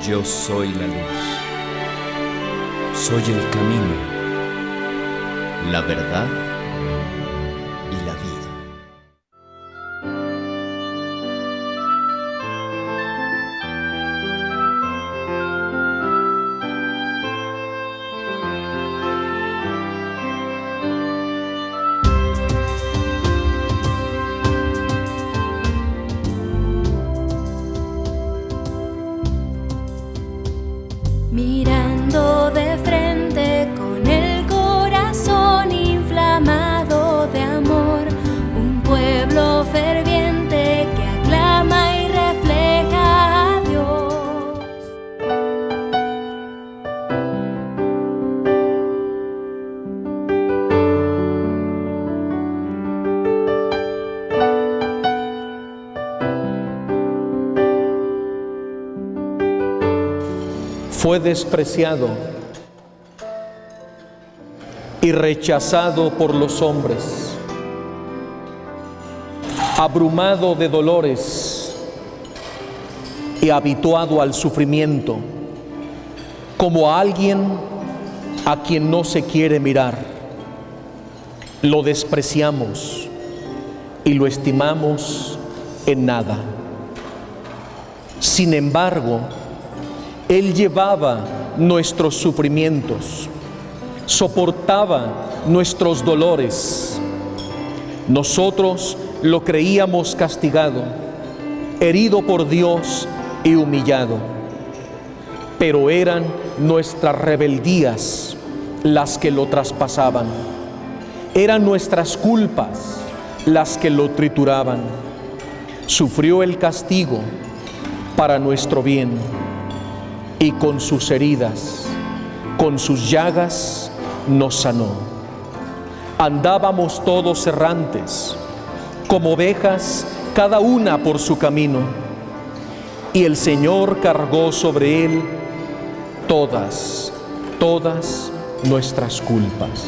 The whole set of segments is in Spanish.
Yo soy la luz. Soy el camino, la verdad y la vida. Mirando de frente con el corazón inflamado de amor, un pueblo ferviente que aclama y refleja a Dios. Fue despreciado y rechazado por los hombres, abrumado de dolores y habituado al sufrimiento, como a alguien a quien no se quiere mirar. Lo despreciamos y lo estimamos en nada. Sin embargo, Él llevaba nuestros sufrimientos, soportaba nuestros dolores. Nosotros lo creíamos castigado, herido por Dios y humillado. Pero eran nuestras rebeldías las que lo traspasaban. Eran nuestras culpas las que lo trituraban. Sufrió el castigo para nuestro bien. Y con sus heridas, con sus llagas, nos sanó. Andábamos todos errantes, como ovejas, cada una por su camino, y el Señor cargó sobre Él todas nuestras culpas.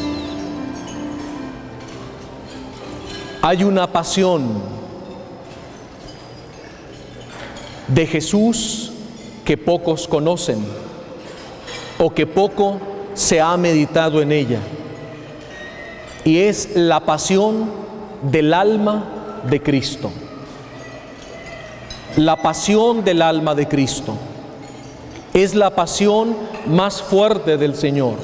Hay una pasión de Jesús que pocos conocen o que poco se ha meditado en ella, y es la pasión del alma de Cristo. La pasión del alma de Cristo es la pasión más fuerte del Señor,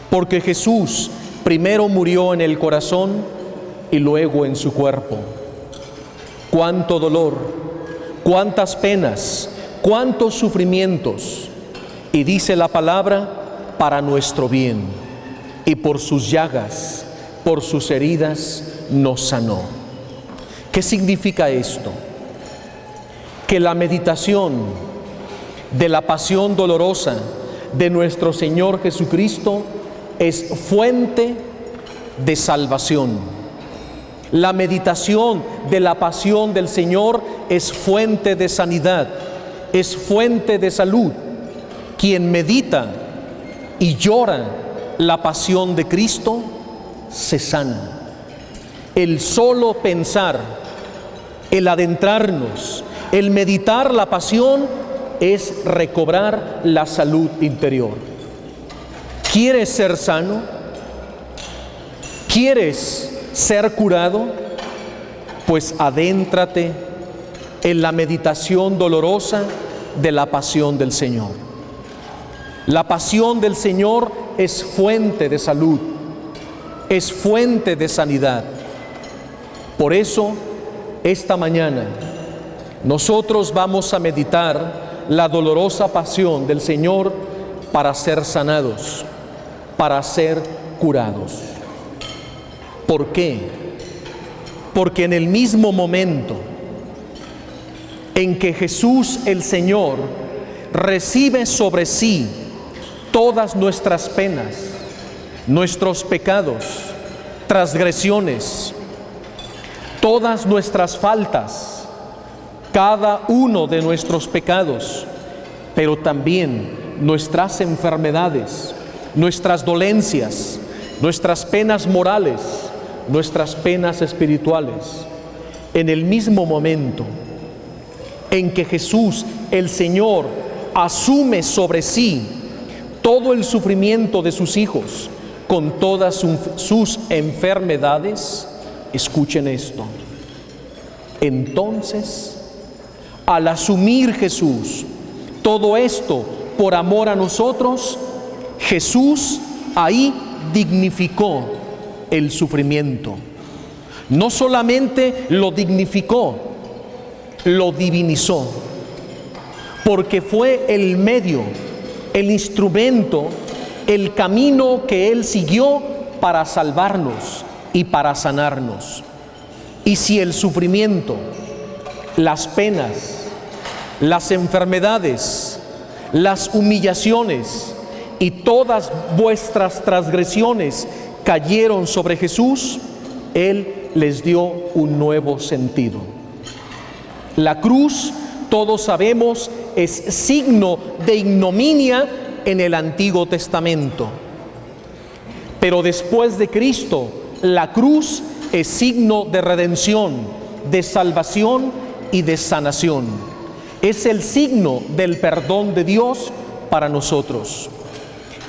porque Jesús primero murió en el corazón y luego en su cuerpo. Cuánto dolor, cuántas penas, cuántos sufrimientos, y dice la palabra, para nuestro bien, y por sus llagas, por sus heridas, nos sanó. ¿Qué significa esto? Que la meditación de la pasión dolorosa de nuestro Señor Jesucristo es fuente de salvación. La meditación de la pasión del Señor es fuente de sanidad, es fuente de salud. Quien medita y llora la pasión de Cristo, se sana. El solo pensar, el adentrarnos, el meditar la pasión es recobrar la salud interior. ¿Quieres ser sano? ¿Quieres ser curado? Pues adéntrate en la meditación dolorosa de la pasión del Señor. La pasión del Señor es fuente de salud, es fuente de sanidad. Por eso, esta mañana, nosotros vamos a meditar la dolorosa pasión del Señor para ser sanados, para ser curados. ¿Por qué? Porque en el mismo momento en que Jesús el Señor recibe sobre sí todas nuestras penas, nuestros pecados, transgresiones, todas nuestras faltas, cada uno de nuestros pecados, pero también nuestras enfermedades, nuestras dolencias, nuestras penas morales, nuestras penas espirituales. En el mismo momento en que Jesús, el Señor, asume sobre sí todo el sufrimiento de sus hijos con todas sus enfermedades, escuchen esto. Entonces, al asumir Jesús todo esto por amor a nosotros, Jesús ahí dignificó el sufrimiento. No solamente lo dignificó, lo divinizó, porque fue el medio, el instrumento, el camino que Él siguió para salvarnos y para sanarnos. Y si el sufrimiento, las penas, las enfermedades, las humillaciones y todas vuestras transgresiones cayeron sobre Jesús, Él les dio un nuevo sentido. La cruz, todos sabemos, es signo de ignominia en el Antiguo Testamento. Pero después de Cristo, la cruz es signo de redención, de salvación y de sanación. Es el signo del perdón de Dios para nosotros.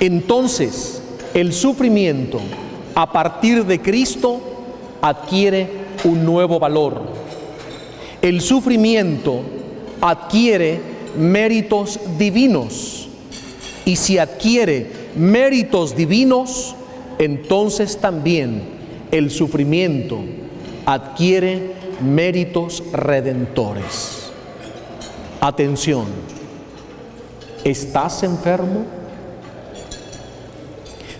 Entonces, el sufrimiento a partir de Cristo adquiere un nuevo valor. El sufrimiento adquiere méritos divinos. Y si adquiere méritos divinos, entonces también el sufrimiento adquiere méritos redentores. Atención, ¿estás enfermo?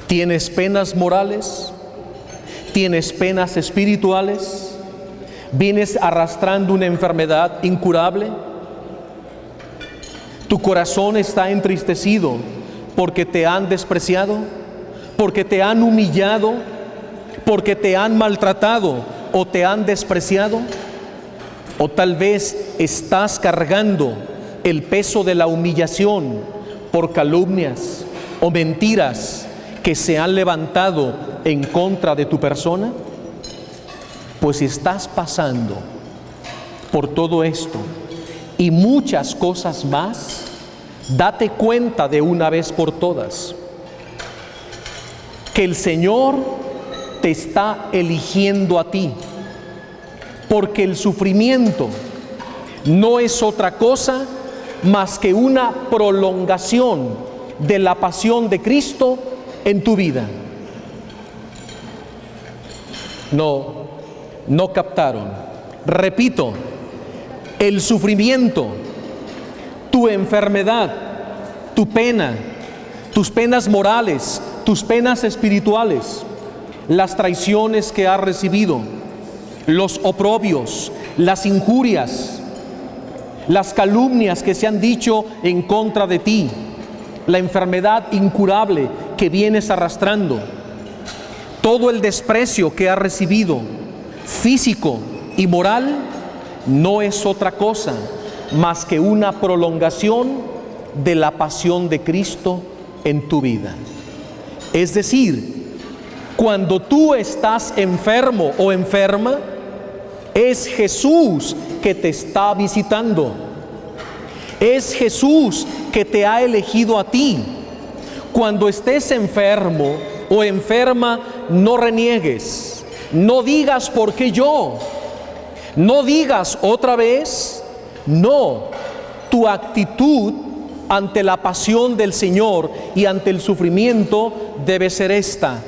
¿Tienes penas morales? ¿Tienes penas espirituales? ¿Vienes arrastrando una enfermedad incurable? ¿Tu corazón está entristecido porque te han despreciado, porque te han humillado, porque te han maltratado o te han despreciado? O tal vez estás cargando el peso de la humillación por calumnias o mentiras que se han levantado en contra de tu persona. Pues si estás pasando por todo esto y muchas cosas más, date cuenta de una vez por todas que el Señor te está eligiendo a ti, porque el sufrimiento no es otra cosa más que una prolongación de la pasión de Cristo en tu vida. No captaron. Repito, el sufrimiento, tu enfermedad, tu pena, tus penas morales, tus penas espirituales, las traiciones que has recibido, los oprobios, las injurias, las calumnias que se han dicho en contra de ti, la enfermedad incurable que vienes arrastrando, todo el desprecio que has recibido, físico y moral, no es otra cosa más que una prolongación de la pasión de Cristo en tu vida. Es decir, cuando tú estás enfermo o enferma, es Jesús que te está visitando. Es Jesús que te ha elegido a ti. Cuando estés enfermo o enferma, no reniegues. No digas ¿por qué yo? No digas otra vez. No, tu actitud ante la pasión del Señor y ante el sufrimiento debe ser esta: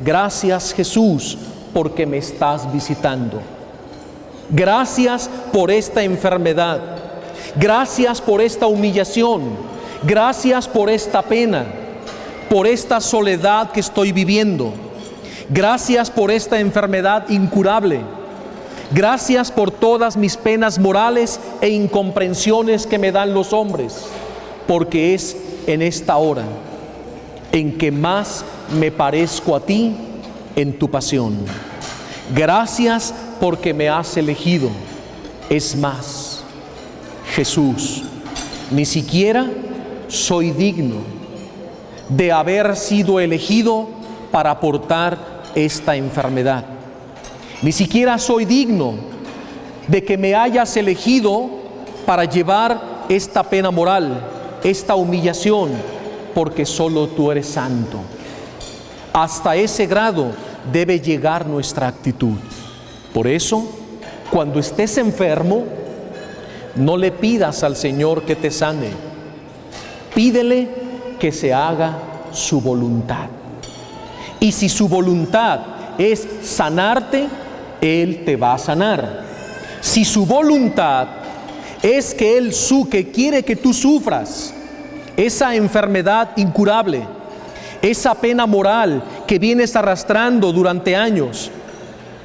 gracias, Jesús, porque me estás visitando. Gracias por esta enfermedad. Gracias por esta humillación. Gracias por esta pena, por esta soledad que estoy viviendo. Gracias por esta enfermedad incurable. Gracias por todas mis penas morales e incomprensiones que me dan los hombres, porque es en esta hora en que más me parezco a ti en tu pasión. Gracias porque me has elegido. Es más, Jesús, ni siquiera soy digno de haber sido elegido para portar esta enfermedad. Ni siquiera soy digno de que me hayas elegido para llevar esta pena moral, esta humillación, porque solo tú eres santo. Hasta ese grado debe llegar nuestra actitud. Por eso, cuando estés enfermo, no le pidas al Señor que te sane. Pídele que se haga su voluntad. Y si su voluntad es sanarte, Él te va a sanar. Si su voluntad es que Él que quiere que tú sufras esa enfermedad incurable, esa pena moral que vienes arrastrando durante años,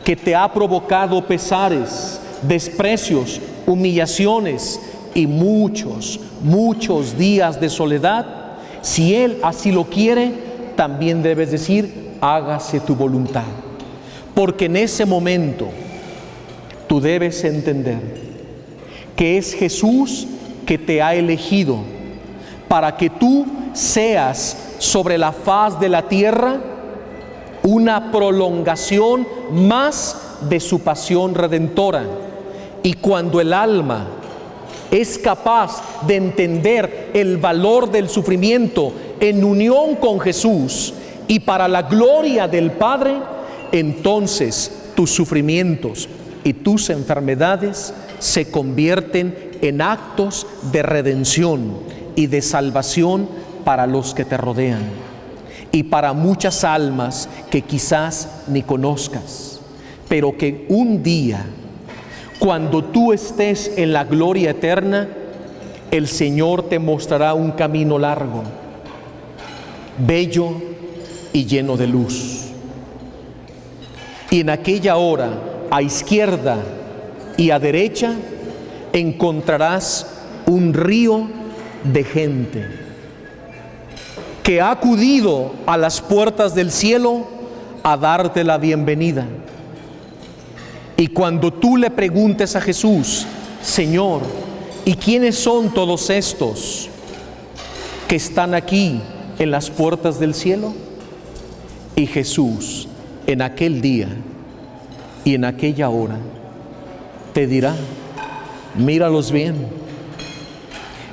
que te ha provocado pesares, desprecios, humillaciones y muchos días de soledad, si Él así lo quiere, también debes decir: hágase tu voluntad. Porque en ese momento tú debes entender que es Jesús que te ha elegido para que tú seas sobre la faz de la tierra una prolongación más de su pasión redentora. Y cuando el alma es capaz de entender el valor del sufrimiento en unión con Jesús y para la gloria del Padre, entonces tus sufrimientos y tus enfermedades se convierten en actos de redención y de salvación para los que te rodean y para muchas almas que quizás ni conozcas, pero que un día, cuando tú estés en la gloria eterna, el Señor te mostrará un camino largo, bello y lleno de luz. Y en aquella hora, a izquierda y a derecha, encontrarás un río de gente que ha acudido a las puertas del cielo a darte la bienvenida. Y cuando tú le preguntes a Jesús: Señor, ¿y quiénes son todos estos que están aquí en las puertas del cielo? Y Jesús, en aquel día y en aquella hora, te dirá: míralos bien,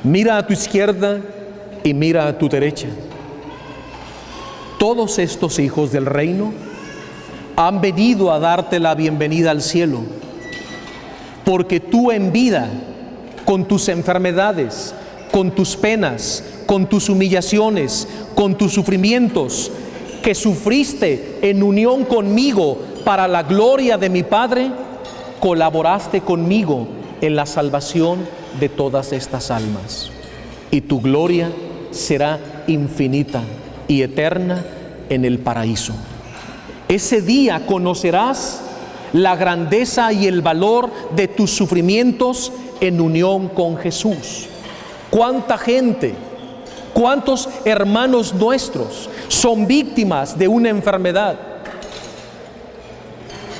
mira a tu izquierda y mira a tu derecha. Todos estos hijos del reino han venido a darte la bienvenida al cielo, porque tú en vida, con tus enfermedades, con tus penas, con tus humillaciones, con tus sufrimientos, que sufriste en unión conmigo para la gloria de mi Padre, colaboraste conmigo en la salvación de todas estas almas. Y tu gloria será infinita y eterna en el paraíso. Ese día conocerás la grandeza y el valor de tus sufrimientos en unión con Jesús. ¿Cuánta gente, cuántos hermanos nuestros son víctimas de una enfermedad?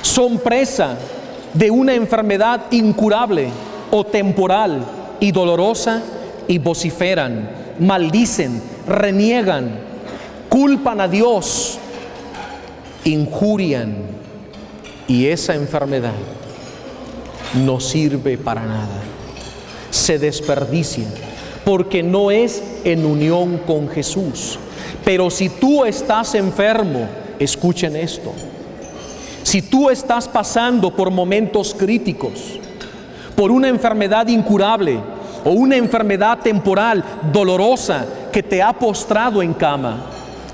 Son presa de una enfermedad incurable o temporal y dolorosa, y vociferan, maldicen, reniegan, culpan a Dios, injurian, y esa enfermedad no sirve para nada, se desperdicia, porque no es en unión con Jesús. Pero si tú estás enfermo, escuchen esto: si tú estás pasando por momentos críticos, por una enfermedad incurable o una enfermedad temporal dolorosa que te ha postrado en cama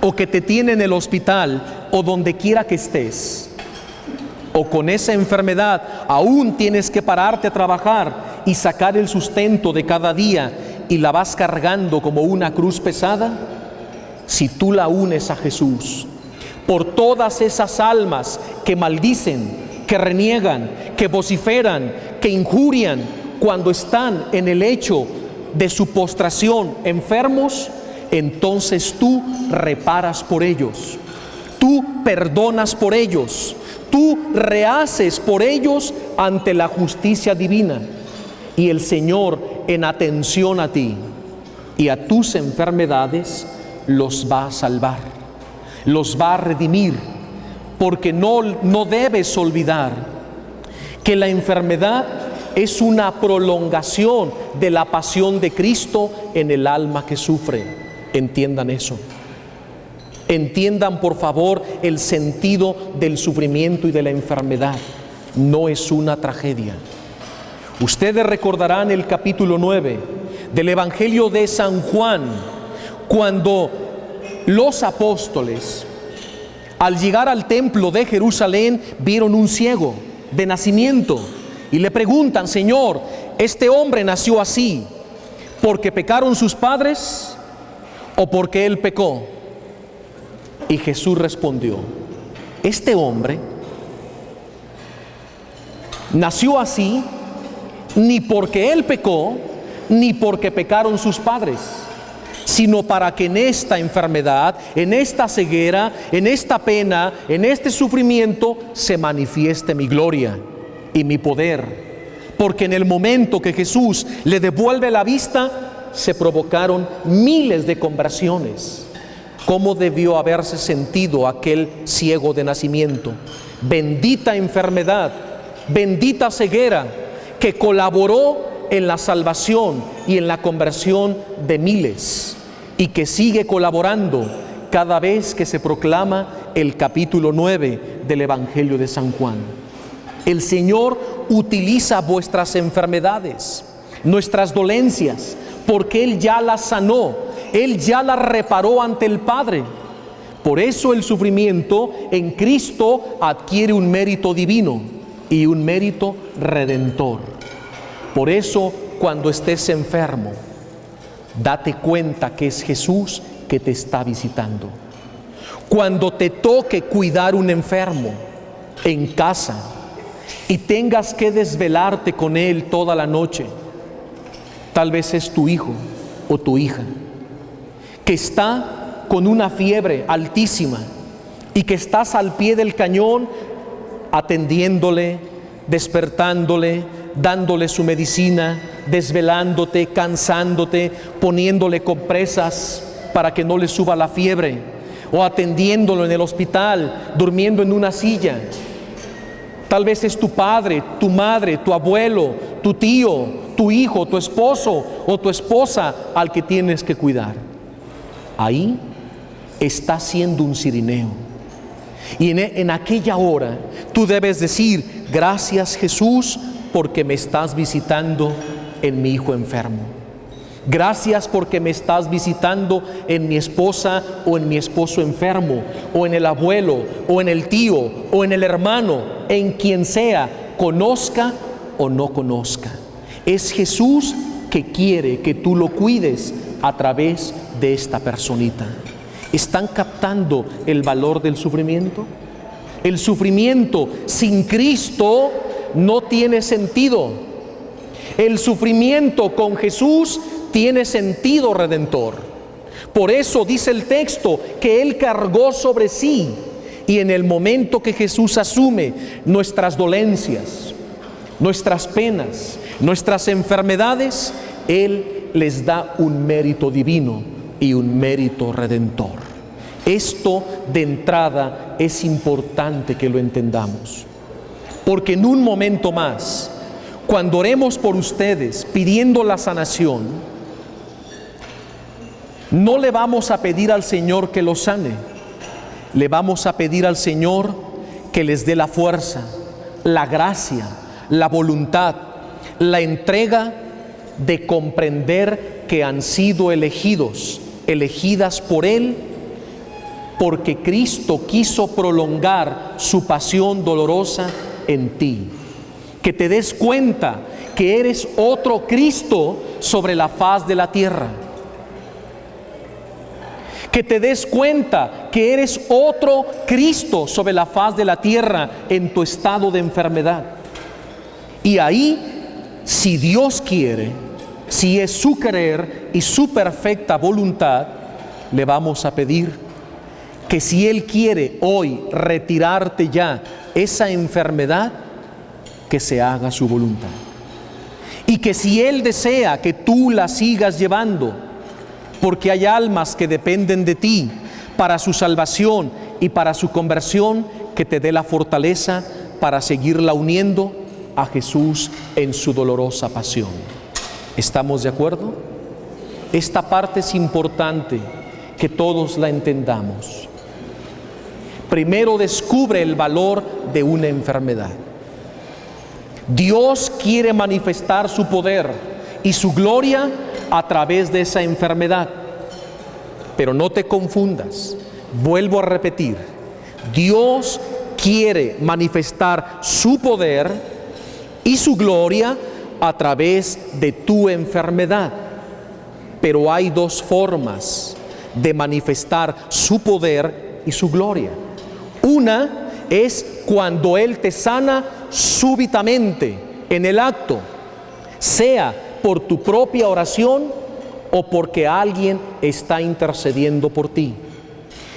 o que te tiene en el hospital o donde quiera que estés, o con esa enfermedad aún tienes que pararte a trabajar y sacar el sustento de cada día y la vas cargando como una cruz pesada, si tú la unes a Jesús, por todas esas almas que maldicen, que reniegan, que vociferan, que injurian cuando están en el lecho de su postración enfermos, entonces tú reparas por ellos, tú perdonas por ellos, tú rehaces por ellos ante la justicia divina. Y el Señor, en atención a ti y a tus enfermedades, los va a salvar, los va a redimir, porque no debes olvidar que la enfermedad es una prolongación de la pasión de Cristo en el alma que sufre. Entiendan eso. Entiendan, por favor, el sentido del sufrimiento y de la enfermedad. No es una tragedia. Ustedes recordarán el capítulo 9 del Evangelio de San Juan, cuando los apóstoles, al llegar al templo de Jerusalén, vieron un ciego de nacimiento y le preguntan: Señor, ¿este hombre nació así porque pecaron sus padres o porque él pecó? Y Jesús respondió: este hombre nació así ni porque él pecó, ni porque pecaron sus padres, sino para que en esta enfermedad, en esta ceguera, en esta pena, en este sufrimiento, se manifieste mi gloria y mi poder. Porque en el momento que Jesús le devuelve la vista, se provocaron miles de conversiones. ¿Cómo debió haberse sentido aquel ciego de nacimiento? Bendita enfermedad, bendita ceguera, que colaboró en la salvación y en la conversión de miles, y que sigue colaborando cada vez que se proclama el capítulo 9 del Evangelio de San Juan. El Señor utiliza vuestras enfermedades, nuestras dolencias, porque Él ya las sanó, Él ya las reparó ante el Padre. Por eso el sufrimiento en Cristo adquiere un mérito divino y un mérito redentor. Por eso, cuando estés enfermo, date cuenta que es Jesús que te está visitando. Cuando te toque cuidar un enfermo en casa y tengas que desvelarte con él toda la noche, tal vez es tu hijo o tu hija que está con una fiebre altísima y que estás al pie del cañón atendiéndole, despertándole, dándole su medicina, desvelándote, cansándote, poniéndole compresas para que no le suba la fiebre, o atendiéndolo en el hospital, durmiendo en una silla. Tal vez es tu padre, tu madre, tu abuelo, tu tío, tu hijo, tu esposo o tu esposa al que tienes que cuidar. Ahí está siendo un cirineo. Y en aquella hora tú debes decir: gracias, Jesús, porque me estás visitando en mi hijo enfermo. Gracias porque me estás visitando en mi esposa o en mi esposo enfermo, o en el abuelo, o en el tío, o en el hermano, en quien sea, conozca o no conozca. Es Jesús que quiere que tú lo cuides a través de esta personita. ¿Están captando el valor del sufrimiento? El sufrimiento sin Cristo no tiene sentido. El sufrimiento con Jesús tiene sentido redentor. Por eso dice el texto que Él cargó sobre sí, y en el momento que Jesús asume nuestras dolencias, nuestras penas, nuestras enfermedades, Él les da un mérito divino y un mérito redentor. Esto de entrada es importante que lo entendamos, porque en un momento más, cuando oremos por ustedes pidiendo la sanación, no le vamos a pedir al Señor que los sane, le vamos a pedir al Señor que les dé la fuerza, la gracia, la voluntad, la entrega de comprender que han sido elegidas por Él, porque Cristo quiso prolongar su pasión dolorosa en ti. Que te des cuenta que eres otro Cristo sobre la faz de la tierra. Que te des cuenta que eres otro Cristo sobre la faz de la tierra en tu estado de enfermedad. Y ahí, si Dios quiere, si es su querer y su perfecta voluntad, le vamos a pedir que si Él quiere hoy retirarte ya esa enfermedad, que se haga su voluntad. Y que si Él desea que tú la sigas llevando, porque hay almas que dependen de ti para su salvación y para su conversión, que te dé la fortaleza para seguirla uniendo a Jesús en su dolorosa pasión. ¿Estamos de acuerdo? Esta parte es importante que todos la entendamos. Primero descubre el valor de una enfermedad. Dios quiere manifestar su poder y su gloria a través de esa enfermedad. Pero no te confundas, vuelvo a repetir, Dios quiere manifestar su poder y su gloria a través de tu enfermedad. Pero hay dos formas de manifestar su poder y su gloria. Una es cuando Él te sana súbitamente en el acto, sea por tu propia oración o porque alguien está intercediendo por ti.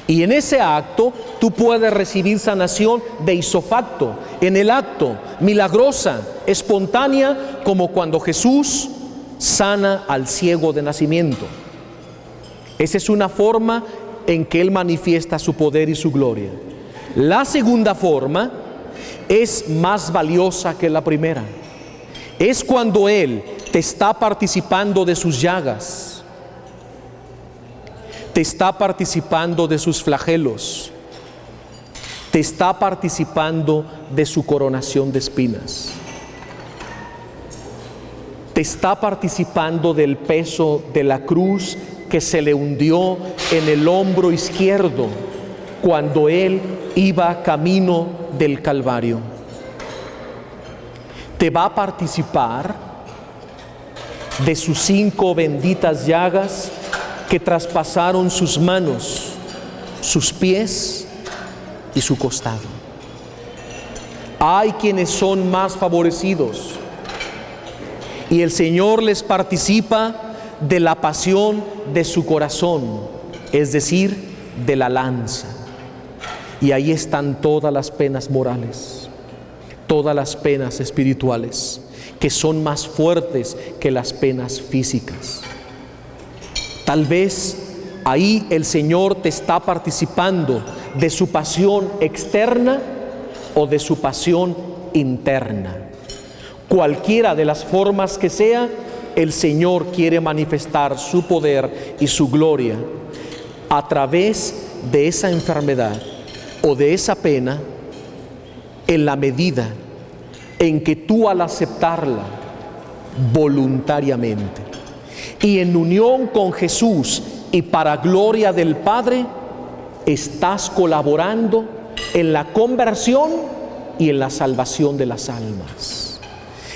Y en ese acto tú puedes recibir sanación de isofacto, en el acto, milagrosa, espontánea, como cuando Jesús sana al ciego de nacimiento. Esa es una forma en que Él manifiesta su poder y su gloria. La segunda forma es más valiosa que la primera. Es cuando Él te está participando de sus llagas, te está participando de sus flagelos, te está participando de su coronación de espinas, te está participando del peso de la cruz que se le hundió en el hombro izquierdo cuando Él iba camino del Calvario. Te va a participar de sus 5 benditas llagas que traspasaron sus manos, sus pies y su costado. Hay quienes son más favorecidos y el Señor les participa de la pasión de su corazón, es decir, de la lanza. Y ahí están todas las penas morales, todas las penas espirituales, que son más fuertes que las penas físicas. Tal vez ahí el Señor te está participando de su pasión externa o de su pasión interna. Cualquiera de las formas que sea, el Señor quiere manifestar su poder y su gloria a través de esa enfermedad o de esa pena, en la medida en que tú, al aceptarla voluntariamente y en unión con Jesús y para gloria del Padre, estás colaborando en la conversión y en la salvación de las almas.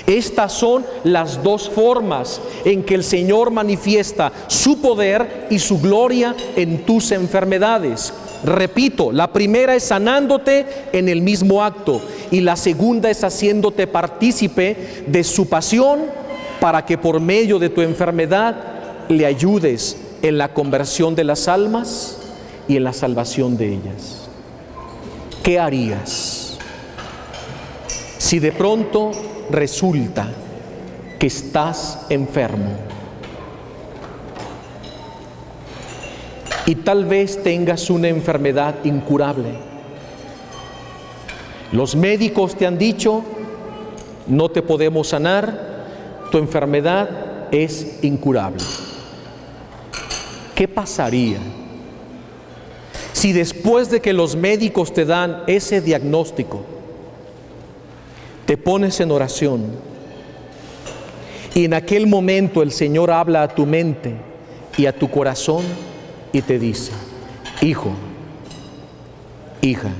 Estas son las dos formas en que el Señor manifiesta su poder y su gloria en tus enfermedades. Repito, la primera es sanándote en el mismo acto y la segunda es haciéndote partícipe de su pasión para que por medio de tu enfermedad le ayudes en la conversión de las almas y en la salvación de ellas. ¿Qué harías si de pronto resulta que estás enfermo y tal vez tengas una enfermedad incurable? Los médicos te han dicho, no te podemos sanar, tu enfermedad es incurable. ¿Qué pasaría si después de que los médicos te dan ese diagnóstico, te pones en oración y en aquel momento el Señor habla a tu mente y a tu corazón y te dice: hijo, hija,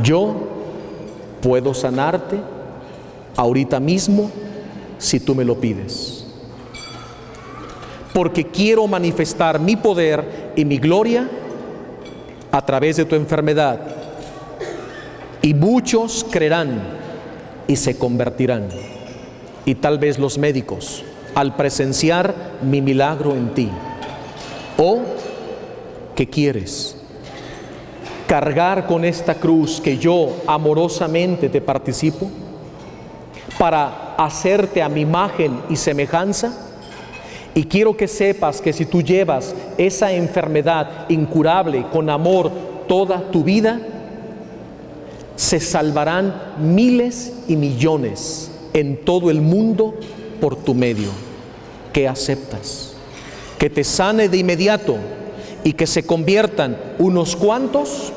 yo puedo sanarte ahorita mismo si tú me lo pides, porque quiero manifestar mi poder y mi gloria a través de tu enfermedad, y muchos creerán y se convertirán. Y tal vez los médicos, al presenciar mi milagro en ti, ¿o qué quieres? ¿Cargar con esta cruz que yo amorosamente te participo para hacerte a mi imagen y semejanza? Y quiero que sepas que si tú llevas esa enfermedad incurable con amor toda tu vida, se salvarán miles y millones en todo el mundo por tu medio. ¿Qué aceptas? ¿Que te sane de inmediato y que se conviertan unos cuantos?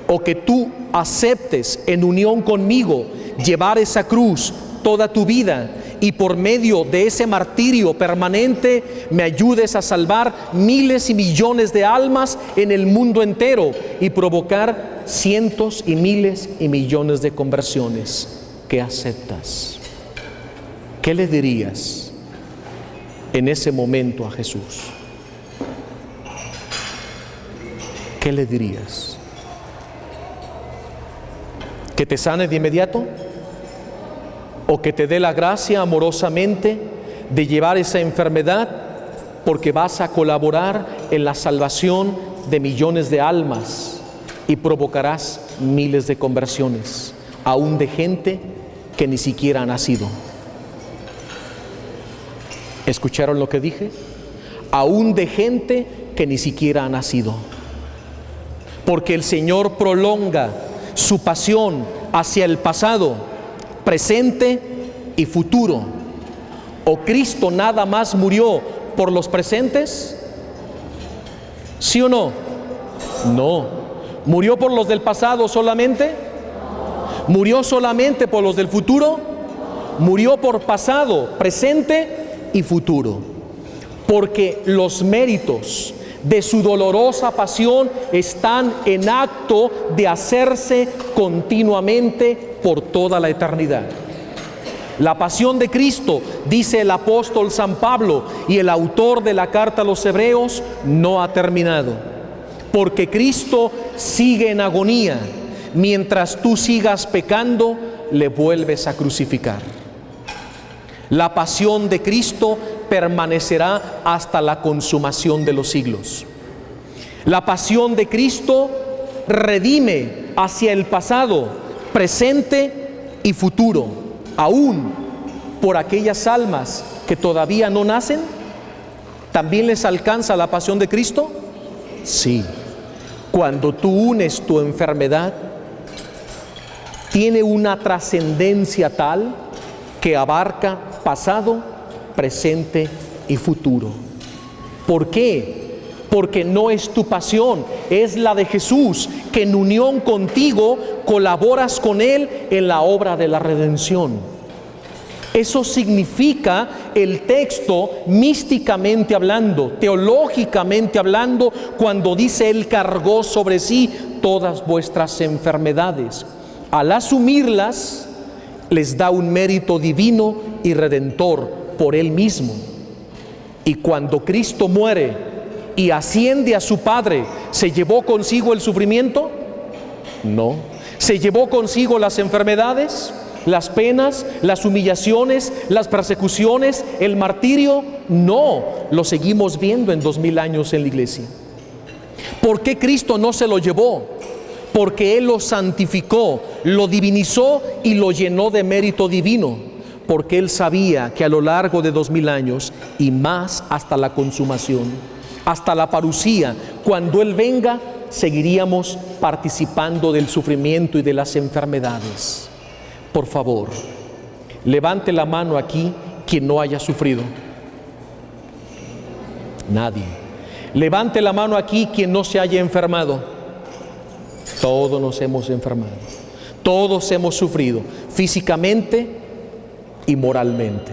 ¿O que tú aceptes en unión conmigo llevar esa cruz toda tu vida y por medio de ese martirio permanente me ayudes a salvar miles y millones de almas en el mundo entero y provocar cientos y miles y millones de conversiones? ¿Qué aceptas? ¿Qué le dirías en ese momento a Jesús? ¿Qué le dirías? ¿Que te sane de inmediato? ¿O que te dé la gracia amorosamente de llevar esa enfermedad porque vas a colaborar en la salvación de millones de almas y provocarás miles de conversiones, aún de gente que ni siquiera ha nacido? ¿Escucharon lo que dije? Aún de gente que ni siquiera ha nacido. Porque el Señor prolonga su pasión hacia el pasado, presente y futuro. ¿O Cristo nada más murió por los presentes? ¿Sí o no? No. ¿Murió por los del pasado solamente? ¿Murió solamente por los del futuro? Murió por pasado, presente y futuro. Porque los méritos de su dolorosa pasión están en acto de hacerse continuamente por toda la eternidad. La pasión de Cristo, dice el apóstol San Pablo y el autor de la carta a los Hebreos, no ha terminado, porque Cristo sigue en agonía. Mientras tú sigas pecando, le vuelves a crucificar. La pasión de Cristo permanecerá hasta la consumación de los siglos. La pasión de Cristo redime hacia el pasado, presente y futuro, aún por aquellas almas que todavía no nacen. ¿También les alcanza la pasión de Cristo? Sí. Cuando tú unes tu enfermedad, tiene una trascendencia tal que abarca pasado, presente y futuro. ¿Por qué? Porque no es tu pasión, es la de Jesús, que en unión contigo colaboras con Él en la obra de la redención. Eso significa el texto místicamente hablando, teológicamente hablando, cuando dice Él cargó sobre sí todas vuestras enfermedades. Al asumirlas, les da un mérito divino y redentor por Él mismo. Y cuando Cristo muere y asciende a su Padre, ¿se llevó consigo el sufrimiento? No. ¿Se llevó consigo las enfermedades, las penas, las humillaciones, las persecuciones, el martirio? No. Lo seguimos viendo en 2000 años en la iglesia. ¿Por qué Cristo no se lo llevó? Porque Él lo santificó, lo divinizó y lo llenó de mérito divino. Porque Él sabía que a lo largo de 2000 años y más hasta la consumación, hasta la parucía, cuando Él venga, seguiríamos participando del sufrimiento y de las enfermedades. Por favor, levante la mano aquí quien no haya sufrido. Nadie. Levante la mano aquí quien no se haya enfermado. Todos nos hemos enfermado. Todos hemos sufrido físicamente y moralmente.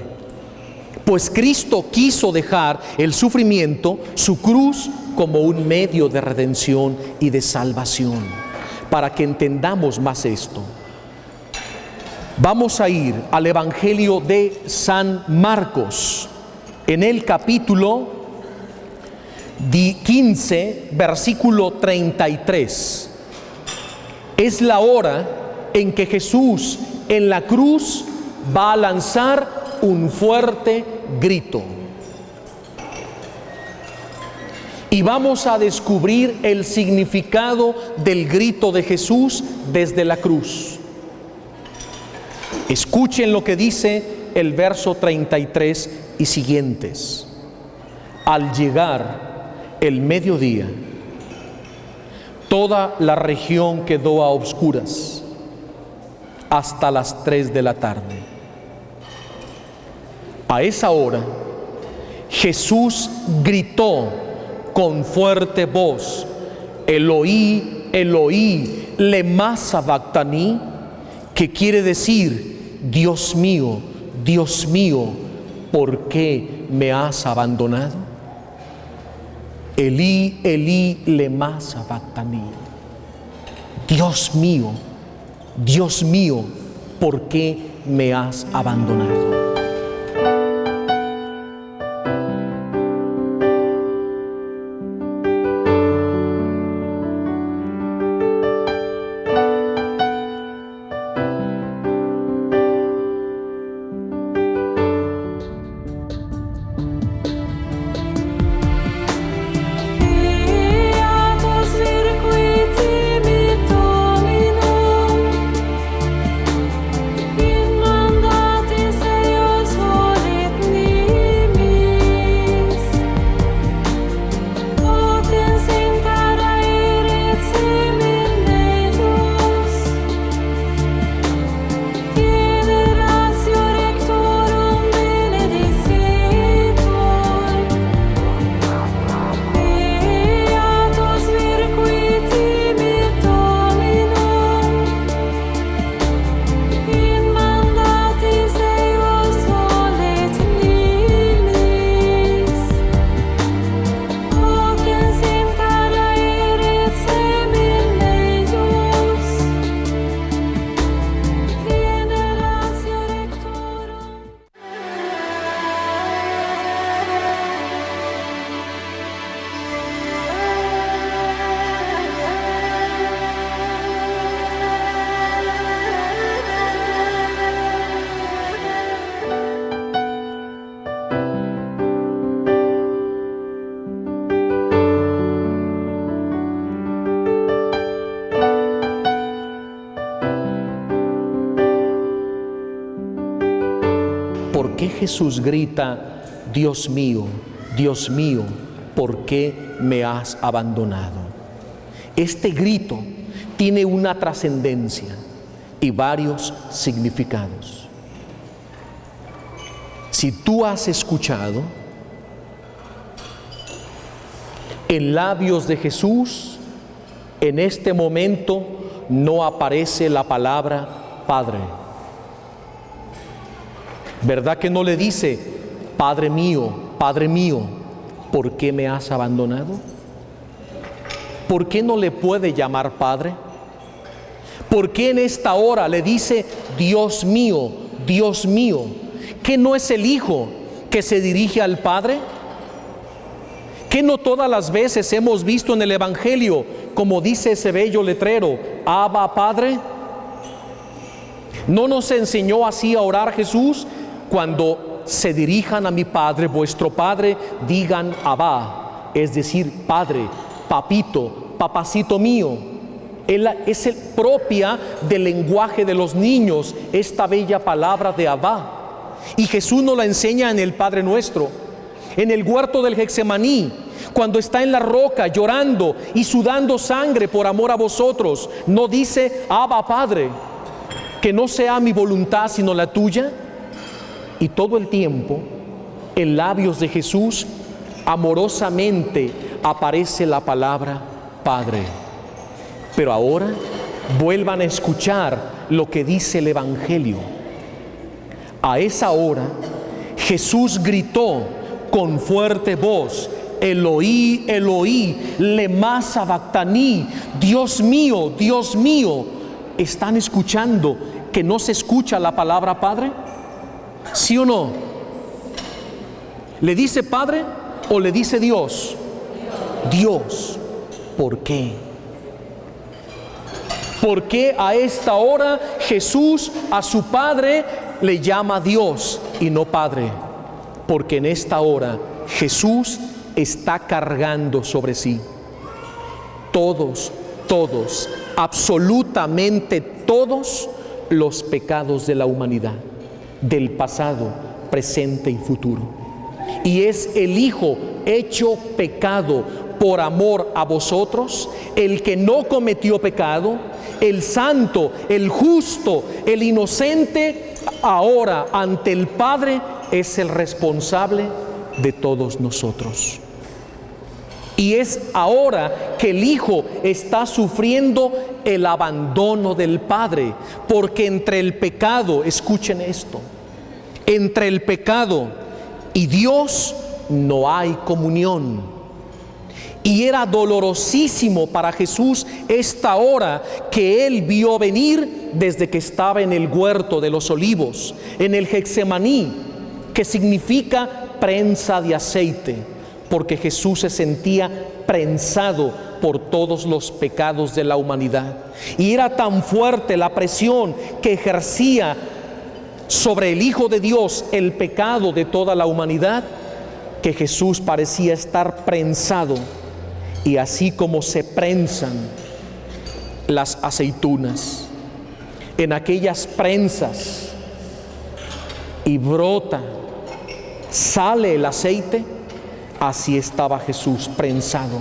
Pues Cristo quiso dejar el sufrimiento, su cruz, como un medio de redención y de salvación. Para que entendamos más esto, vamos a ir al Evangelio de San Marcos, en el capítulo 15, versículo 33. Es la hora en que Jesús en la cruz va a lanzar un fuerte grito. Y vamos a descubrir el significado del grito de Jesús desde la cruz. Escuchen lo que dice el verso 33 y siguientes. Al llegar el mediodía, toda la región quedó a obscuras, hasta las 3 de la tarde. A esa hora, Jesús gritó con fuerte voz: Eloí, Eloí, lema sabactani, que quiere decir: Dios mío, ¿por qué me has abandonado? Elí, Elí, lema sabactani. Dios mío, ¿por qué me has abandonado? ¿Por qué Jesús grita: Dios mío, ¿por qué me has abandonado? Este grito tiene una trascendencia y varios significados. Si tú has escuchado, en labios de Jesús, en este momento no aparece la palabra Padre. ¿Verdad que no le dice: Padre mío, ¿por qué me has abandonado? ¿Por qué no le puede llamar Padre? ¿Por qué en esta hora le dice: Dios mío? ¿Que no es el Hijo que se dirige al Padre? ¿Que no todas las veces hemos visto en el Evangelio, como dice ese bello letrero, Abba Padre? ¿No nos enseñó así a orar Jesús? Cuando se dirijan a mi Padre, vuestro Padre, digan Abba, es decir, Padre, papito, papacito mío. Es propia del lenguaje de los niños, esta bella palabra de Abba. Y Jesús nos la enseña en el Padre Nuestro. En el huerto del Getsemaní, cuando está en la roca llorando y sudando sangre por amor a vosotros, no dice: Abba Padre, que no sea mi voluntad sino la tuya. Y todo el tiempo, en labios de Jesús, amorosamente aparece la palabra Padre. Pero ahora vuelvan a escuchar lo que dice el Evangelio. A esa hora, Jesús gritó con fuerte voz: Eloí, Eloí, lema sabactani, Dios mío. ¿Están escuchando que no se escucha la palabra Padre? ¿Sí o no? ¿Le dice Padre o le dice Dios? Dios. ¿Por qué? ¿Por qué a esta hora Jesús a su Padre le llama Dios y no Padre? Porque en esta hora Jesús está cargando sobre sí todos, absolutamente todos los pecados de la humanidad, del pasado, presente y futuro. Y es el Hijo hecho pecado por amor a vosotros, el que no cometió pecado, el santo, el justo, el inocente, ahora ante el Padre es el responsable de todos nosotros. Y es ahora que el Hijo está sufriendo el abandono del Padre, porque entre el pecado, escuchen esto, entre el pecado y Dios no hay comunión. Y era dolorosísimo para Jesús esta hora que Él vio venir desde que estaba en el huerto de los olivos, en el Getsemaní, que significa prensa de aceite, porque Jesús se sentía prensado por todos los pecados de la humanidad. Y era tan fuerte la presión que ejercía sobre el Hijo de Dios el pecado de toda la humanidad, que Jesús parecía estar prensado. Y así como se prensan las aceitunas en aquellas prensas y brota, sale el aceite, así estaba Jesús prensado,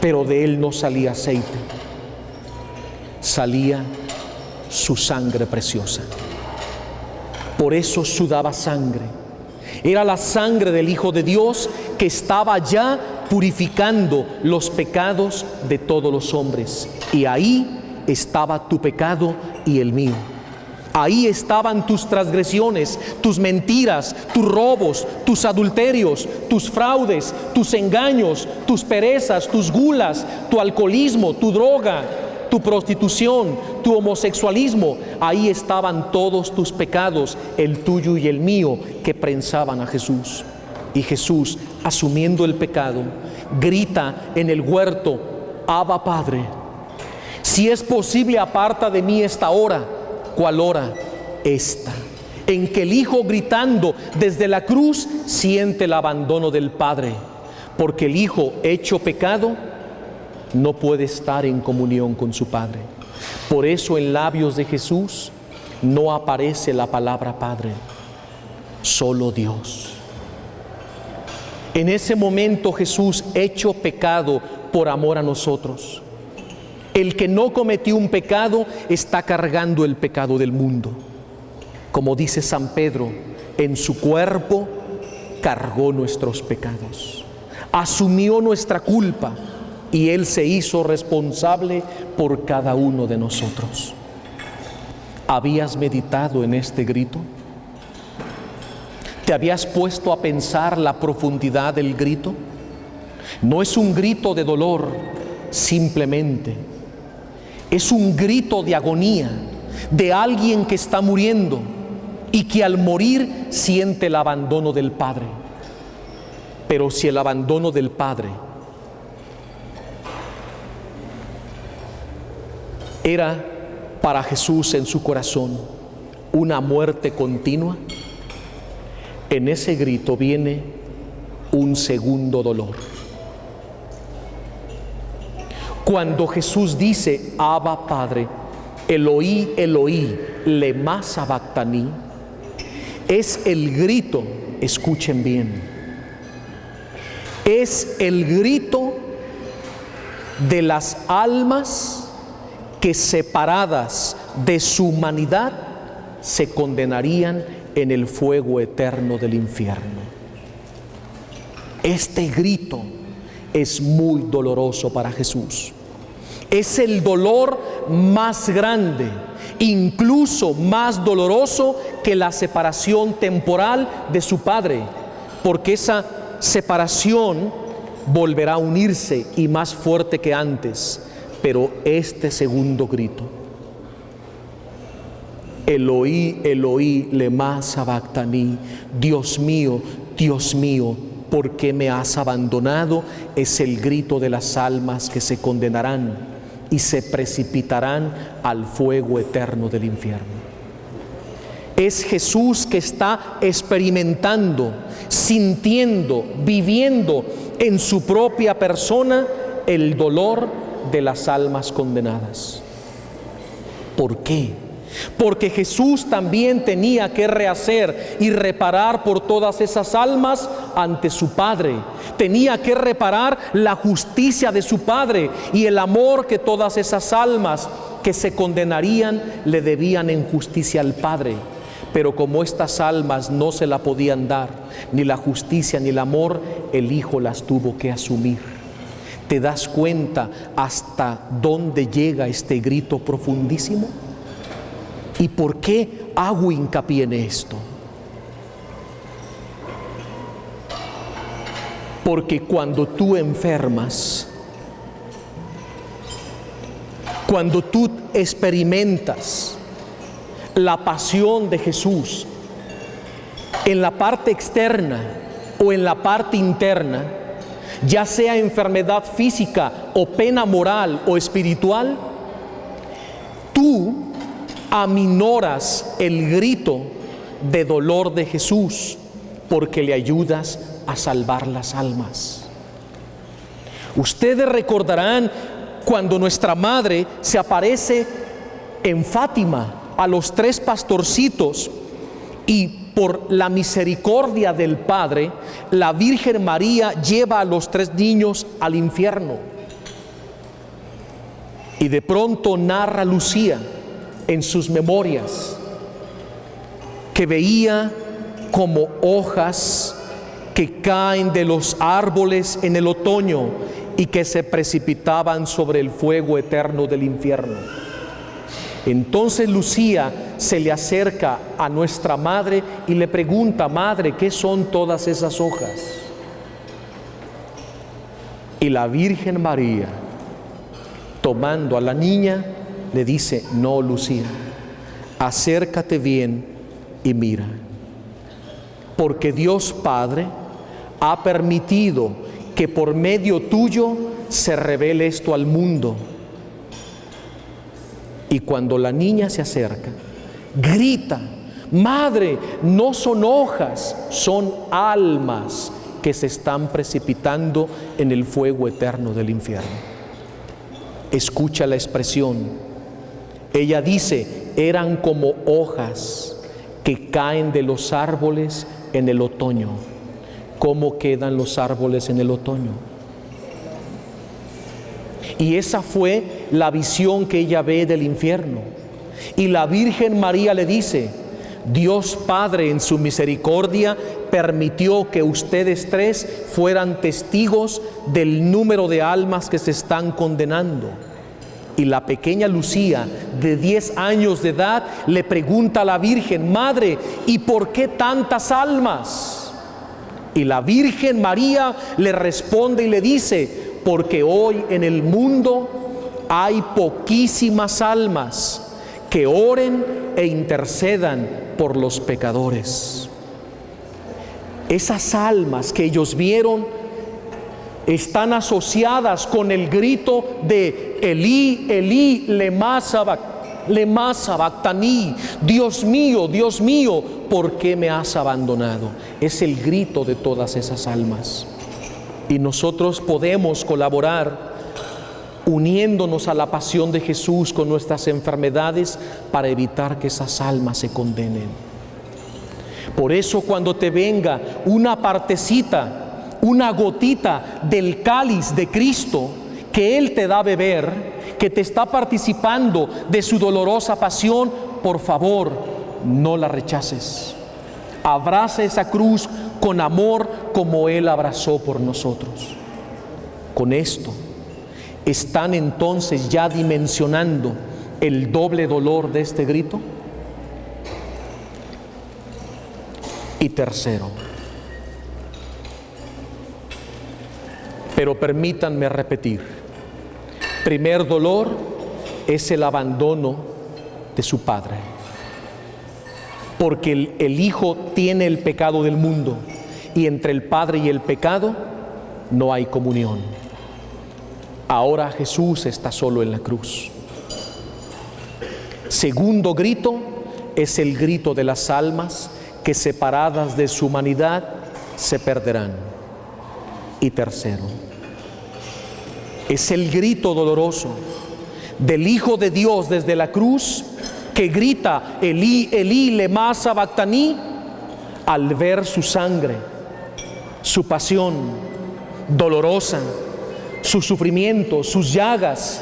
pero de Él no salía aceite, salía su sangre preciosa. Por eso sudaba sangre. Era la sangre del Hijo de Dios que estaba ya purificando los pecados de todos los hombres. Y ahí estaba tu pecado y el mío. Ahí estaban tus transgresiones, tus mentiras, tus robos, tus adulterios, tus fraudes, tus engaños, tus perezas, tus gulas, tu alcoholismo, tu droga, tu prostitución, tu homosexualismo. Ahí estaban todos tus pecados, el tuyo y el mío, que prensaban a Jesús. Y Jesús, asumiendo el pecado, grita en el huerto: Abba, Padre, si es posible, aparta de mí esta hora. ¿Cuál hora? Esta, en que el Hijo, gritando desde la cruz, siente el abandono del Padre, porque el Hijo hecho pecado no puede estar en comunión con su Padre. Por eso en labios de Jesús no aparece la palabra Padre, solo Dios. En ese momento Jesús, hecho pecado por amor a nosotros, el que no cometió un pecado está cargando el pecado del mundo. Como dice San Pedro, en su cuerpo cargó nuestros pecados, asumió nuestra culpa, y Él se hizo responsable por cada uno de nosotros. ¿Habías meditado en este grito? ¿Te habías puesto a pensar la profundidad del grito? No es un grito de dolor simplemente, es un grito de agonía de alguien que está muriendo y que al morir siente el abandono del Padre. Pero si el abandono del Padre era para Jesús en su corazón una muerte continua, en ese grito viene un segundo dolor. Cuando Jesús dice: Abba, Padre, Eloí, Eloí, lema sabactani, es el grito, escuchen bien, es el grito de las almas que, separadas de su humanidad, se condenarían en el fuego eterno del infierno. Este grito es muy doloroso para Jesús. Es el dolor más grande, incluso más doloroso que la separación temporal de su Padre, porque esa separación volverá a unirse y más fuerte que antes. Pero este segundo grito: Eloí, Eloí, lema sabactani, Dios mío, ¿por qué me has abandonado?, es el grito de las almas que se condenarán y se precipitarán al fuego eterno del infierno. Es Jesús que está experimentando, sintiendo, viviendo en su propia persona el dolor de las almas condenadas. ¿Por qué? porque Jesús también tenía que rehacer y reparar por todas esas almas ante su Padre. Tenía que reparar la justicia de su Padre y el amor que todas esas almas que se condenarían le debían en justicia al Padre. Pero como estas almas no se la podían dar, ni la justicia ni el amor, el Hijo las tuvo que asumir. ¿Te das cuenta hasta dónde llega este grito profundísimo? ¿Y por qué hago hincapié en esto? Porque cuando tú enfermas, cuando tú experimentas la pasión de Jesús en la parte externa o en la parte interna, ya sea enfermedad física o pena moral o espiritual, tú aminoras el grito de dolor de Jesús porque le ayudas a salvar las almas. Ustedes recordarán cuando nuestra madre se aparece en Fátima a los 3 pastorcitos y por la misericordia del Padre, la Virgen María lleva a los 3 niños al infierno. Y de pronto narra Lucía en sus memorias que veía como hojas que caen de los árboles en el otoño y que se precipitaban sobre el fuego eterno del infierno. Entonces Lucía se le acerca a nuestra madre y le pregunta: madre, ¿qué son todas esas hojas? Y la Virgen María, tomando a la niña, le dice: no, Lucía, acércate bien y mira, porque Dios Padre ha permitido que por medio tuyo se revele esto al mundo. Y cuando la niña se acerca, grita: madre, no son hojas, son almas que se están precipitando en el fuego eterno del infierno. Escucha la expresión. Ella dice: eran como hojas que caen de los árboles en el otoño. ¿Cómo quedan los árboles en el otoño? Y esa fue la visión que ella ve del infierno. Y la Virgen María le dice: Dios Padre en su misericordia permitió que ustedes 3 fueran testigos del número de almas que se están condenando. Y la pequeña Lucía, de 10 años de edad, le pregunta a la Virgen: madre, ¿y por qué tantas almas? Y la Virgen María le responde y le dice: porque hoy en el mundo hay poquísimas almas que oren e intercedan por los pecadores. Esas almas que ellos vieron están asociadas con el grito de Elí, Elí, lema sabactani, Dios mío, ¿por qué me has abandonado? Es el grito de todas esas almas. Y nosotros podemos colaborar uniéndonos a la pasión de Jesús con nuestras enfermedades para evitar que esas almas se condenen. Por eso cuando te venga una partecita, una gotita del cáliz de Cristo que Él te da a beber, que te está participando de su dolorosa pasión, por favor, no la rechaces. Abraza esa cruz con amor como Él abrazó por nosotros. Con esto están entonces ya dimensionando el doble dolor de este grito. Y tercero, pero permítanme repetir, primer dolor es el abandono de su Padre, porque el Hijo tiene el pecado del mundo y entre el Padre y el pecado no hay comunión. Ahora Jesús está solo en la cruz. Segundo grito es el grito de las almas que separadas de su humanidad se perderán. Y tercero, es el grito doloroso del Hijo de Dios desde la cruz que grita Elí, Elí, lema sabactaní, al ver su sangre, su pasión dolorosa, su sufrimiento, sus llagas,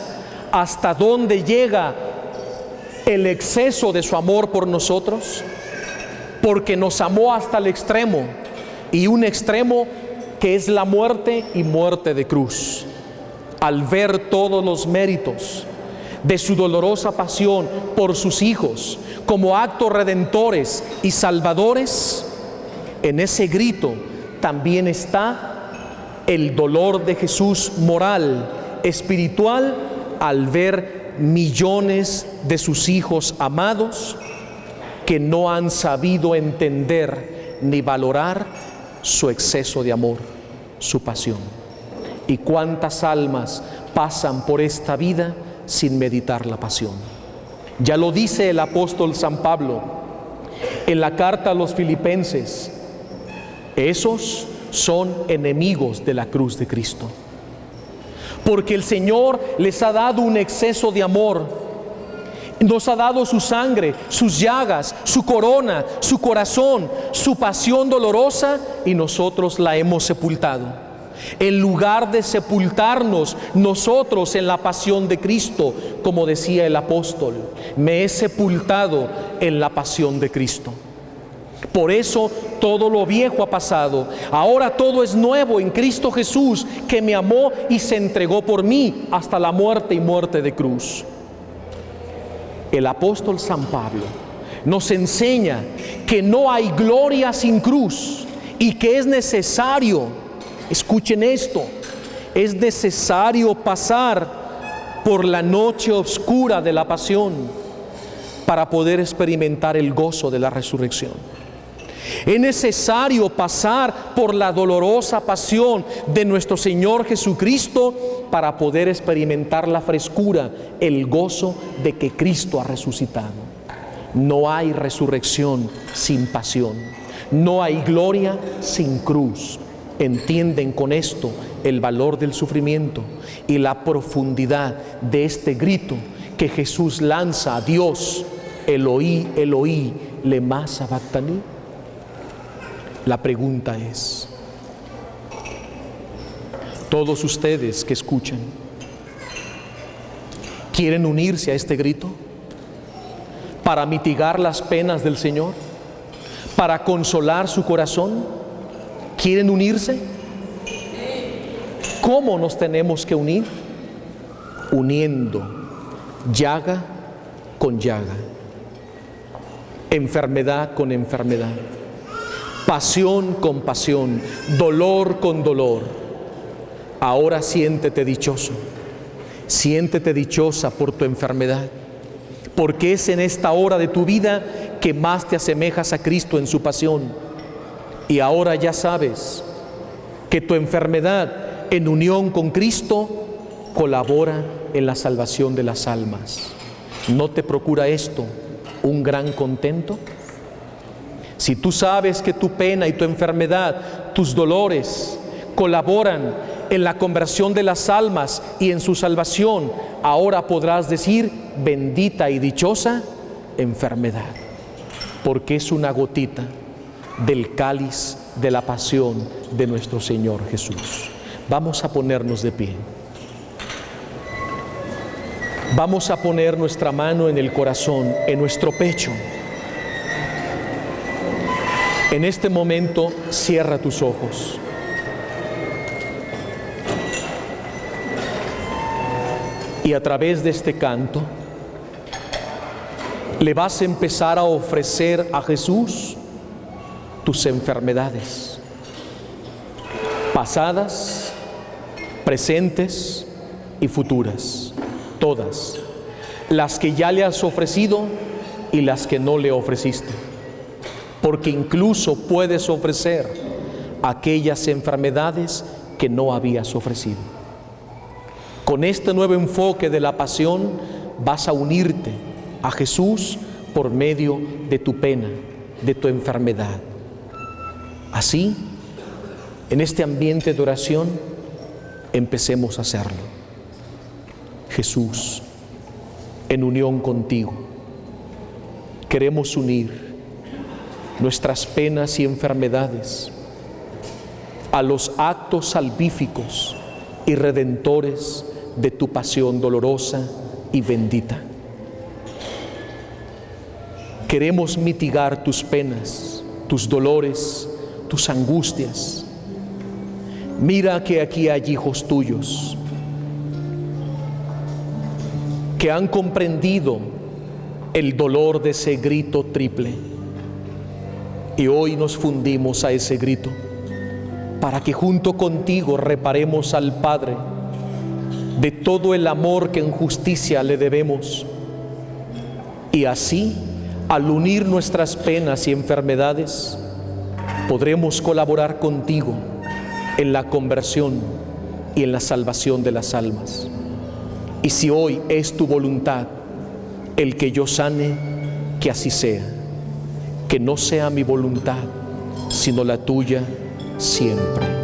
hasta dónde llega el exceso de su amor por nosotros, porque nos amó hasta el extremo, y un extremo que es la muerte y muerte de cruz. Al ver todos los méritos de su dolorosa pasión por sus hijos como actos redentores y salvadores, en ese grito también está el dolor de Jesús moral, espiritual, al ver millones de sus hijos amados que no han sabido entender ni valorar su exceso de amor, su pasión. Y cuántas almas pasan por esta vida sin meditar la pasión. Ya lo dice el apóstol San Pablo en la carta a los Filipenses: esos son enemigos de la cruz de Cristo, porque el Señor les ha dado un exceso de amor, nos ha dado su sangre, sus llagas, su corona, su corazón, su pasión dolorosa, y nosotros la hemos sepultado. En lugar de sepultarnos nosotros en la pasión de Cristo, como decía el apóstol, me he sepultado en la pasión de Cristo. Por eso todo lo viejo ha pasado, ahora todo es nuevo en Cristo Jesús, que me amó y se entregó por mí hasta la muerte y muerte de cruz. El apóstol San Pablo nos enseña que no hay gloria sin cruz y que es necesario, escuchen esto, es necesario pasar por la noche oscura de la pasión para poder experimentar el gozo de la resurrección. Es necesario pasar por la dolorosa pasión de nuestro Señor Jesucristo para poder experimentar la frescura, el gozo de que Cristo ha resucitado. No hay resurrección sin pasión, no hay gloria sin cruz. Entienden con esto el valor del sufrimiento y la profundidad de este grito que Jesús lanza a Dios: Eloí, Eloí, lema sabactaní. La pregunta es, todos ustedes que escuchan, ¿quieren unirse a este grito para mitigar las penas del Señor, para consolar su corazón? ¿Quieren unirse? ¿Cómo nos tenemos que unir? Uniendo llaga con llaga, enfermedad con enfermedad, pasión con pasión, dolor con dolor. Ahora siéntete dichoso, siéntete dichosa por tu enfermedad, porque es en esta hora de tu vida que más te asemejas a Cristo en su pasión. Y ahora ya sabes que tu enfermedad en unión con Cristo colabora en la salvación de las almas. ¿No te procura esto un gran contento? Si tú sabes que tu pena y tu enfermedad, tus dolores, colaboran en la conversión de las almas y en su salvación, ahora podrás decir: bendita y dichosa enfermedad, porque es una gotita del cáliz de la pasión de nuestro Señor Jesús. Vamos a ponernos de pie. Vamos a poner nuestra mano en el corazón, en nuestro pecho. En este momento, cierra tus ojos. Y a través de este canto, le vas a empezar a ofrecer a Jesús tus enfermedades, pasadas, presentes y futuras, todas, las que ya le has ofrecido y las que no le ofreciste, porque incluso puedes ofrecer aquellas enfermedades que no habías ofrecido. Con este nuevo enfoque de la pasión vas a unirte a Jesús por medio de tu pena, de tu enfermedad. Así, en este ambiente de oración, empecemos a hacerlo. Jesús, en unión contigo, queremos unir nuestras penas y enfermedades a los actos salvíficos y redentores de tu pasión dolorosa y bendita. Queremos mitigar tus penas, tus dolores, tus angustias. Mira que aquí hay hijos tuyos que han comprendido el dolor de ese grito triple, y hoy nos fundimos a ese grito para que junto contigo reparemos al Padre de todo el amor que en justicia le debemos, y así, al unir nuestras penas y enfermedades, podremos colaborar contigo en la conversión y en la salvación de las almas. Y si hoy es tu voluntad el que yo sane, que así sea. Que no sea mi voluntad, sino la tuya siempre.